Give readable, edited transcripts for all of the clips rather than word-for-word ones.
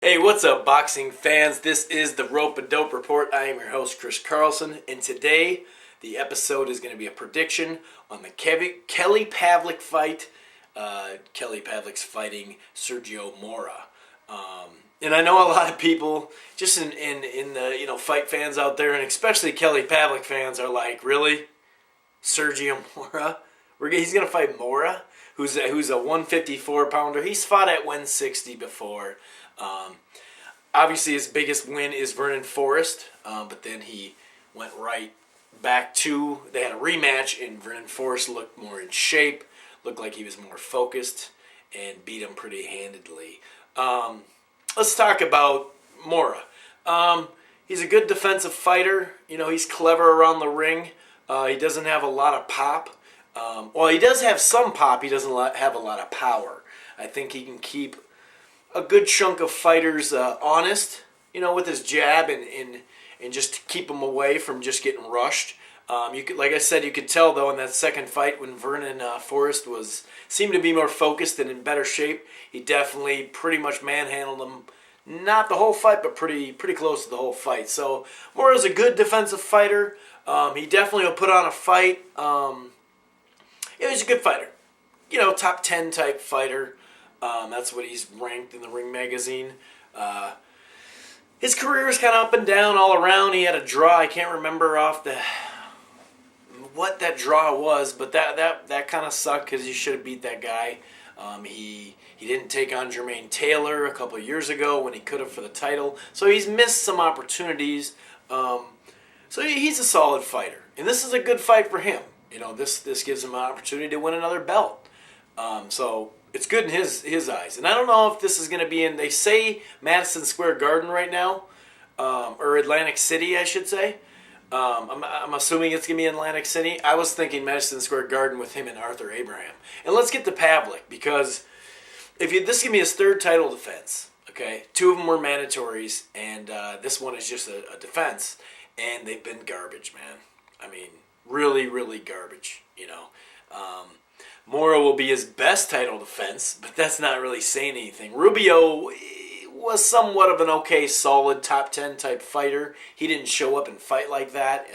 Hey, what's up, boxing fans? This is the Rope-A-Dope Report. I am your host, Chris Carlson, and today the episode is going to be a prediction on the Kelly Pavlik fight. Kelly Pavlik's fighting Sergio Mora. And I know a lot of people, just in the fight fans out there, and especially Kelly Pavlik fans, are like, really? Sergio Mora? He's going to fight Mora, who's a 154-pounder. He's fought at 160 before. Obviously, his biggest win is Vernon Forrest, but then he went right back to, they had a rematch, and Vernon Forrest looked more in shape, looked like he was more focused, and beat him pretty handedly. Let's talk about Mora. He's a good defensive fighter. He's clever around the ring. He doesn't have a lot of pop. He does have some pop. He doesn't have a lot of power. I think he can keep a good chunk of fighters honest, with his jab and just keep them away from just getting rushed. Like I said, you could tell though in that second fight when Vernon Forrest seemed to be more focused and in better shape. He definitely pretty much manhandled him. Not the whole fight, but pretty close to the whole fight. So Mora's a good defensive fighter. He definitely will put on a fight. He's a good fighter. Top 10 type fighter. That's what he's ranked in the Ring magazine. His career is kind of up and down all around. He had a draw. I can't remember what that draw was, but that kind of sucked because he should have beat that guy. He didn't take on Jermaine Taylor a couple of years ago when he could have for the title. So he's missed some opportunities. So he's a solid fighter, and this is a good fight for him. This gives him an opportunity to win another belt. So it's good in his eyes. And I don't know if this is going to be in, they say Madison Square Garden right now, or Atlantic City, I should say. I'm assuming it's going to be in Atlantic City. I was thinking Madison Square Garden with him and Arthur Abraham. And let's get to Pavlik, because this is going to be his third title defense. Okay, 2 of them were mandatories, and this one is just a defense. And they've been garbage, man. I mean, really, really garbage, Mora will be his best title defense, but that's not really saying anything. Rubio was somewhat of an okay, solid top 10 type fighter. He didn't show up and fight like that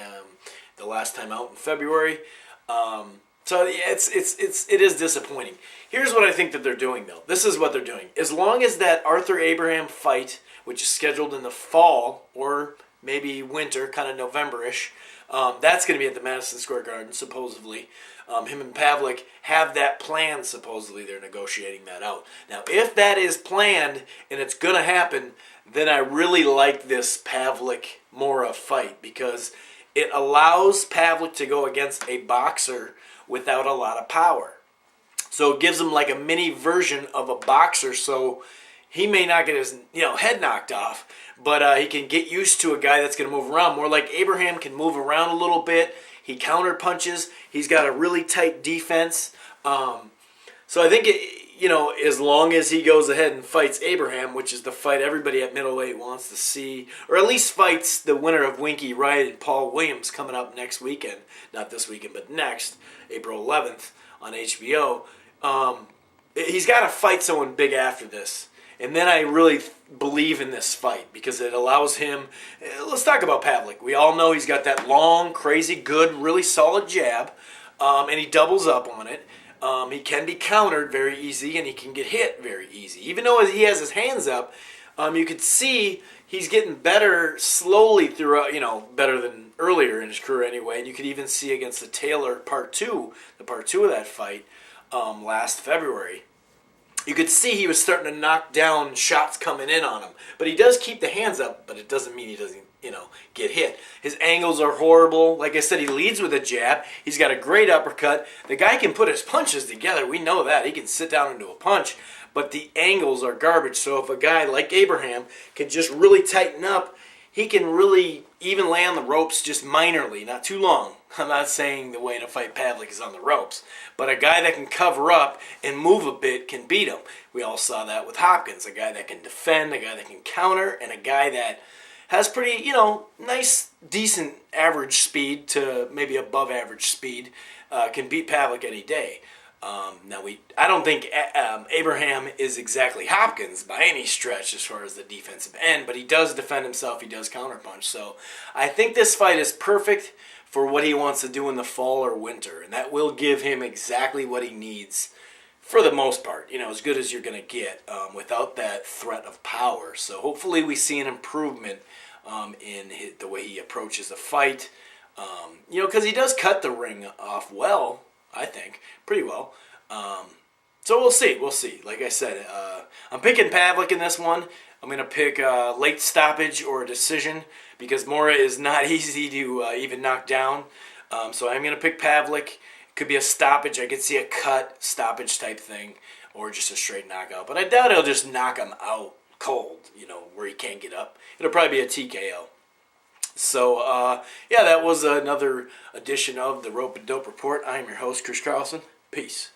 the last time out in February. So it is disappointing. Here's what I think that they're doing, though. This is what they're doing. As long as that Arthur Abraham fight, which is scheduled in the fall or maybe winter, kind of November-ish, that's going to be at the Madison Square Garden, supposedly. Him and Pavlik have that plan, supposedly. They're negotiating that out. Now, if that is planned and it's going to happen, then I really like this Pavlik-Mora fight because it allows Pavlik to go against a boxer without a lot of power. So it gives him like a mini version of a boxer, so he may not get his head knocked off, but he can get used to a guy that's going to move around. More like Abraham can move around a little bit. He counter punches. He's got a really tight defense. So I think, as long as he goes ahead and fights Abraham, which is the fight everybody at middleweight wants to see, or at least fights the winner of Winky Wright and Paul Williams coming up next weekend. Not this weekend, but next, April 11th on HBO. He's got to fight someone big after this. And then I really believe in this fight because it allows him. Let's talk about Pavlik. We all know he's got that long, crazy, good, really solid jab, and he doubles up on it. He can be countered very easy, and he can get hit very easy. Even though he has his hands up, you could see he's getting better slowly throughout, better than earlier in his career anyway. And you could even see against the Taylor part 2 of that fight last February. You could see he was starting to knock down shots coming in on him. But he does keep the hands up, but it doesn't mean he doesn't, get hit. His angles are horrible. Like I said, he leads with a jab. He's got a great uppercut. The guy can put his punches together. We know that. He can sit down into a punch. But the angles are garbage. So if a guy like Abraham can just really tighten up, he can really even lay on the ropes just minorly, not too long. I'm not saying the way to fight Pavlik is on the ropes, but a guy that can cover up and move a bit can beat him. We all saw that with Hopkins, a guy that can defend, a guy that can counter, and a guy that has pretty, nice, decent average speed to maybe above average speed, can beat Pavlik any day. I don't think Abraham is exactly Hopkins by any stretch as far as the defensive end, but he does defend himself. He does counterpunch. So I think this fight is perfect for what he wants to do in the fall or winter, and that will give him exactly what he needs for the most part. As good as you're going to get without that threat of power. So hopefully we see an improvement in the way he approaches the fight. Because he does cut the ring off well, I think, pretty well. So we'll see. Like I said, I'm picking Pavlik in this one. I'm going to pick a late stoppage or a decision because Mora is not easy to even knock down. So I'm going to pick Pavlik. Could be a stoppage. I could see a cut stoppage type thing or just a straight knockout. But I doubt he'll just knock him out cold, where he can't get up. It'll probably be a TKO. So, that was another edition of the Rope and Dope Report. I am your host, Chris Carlson. Peace.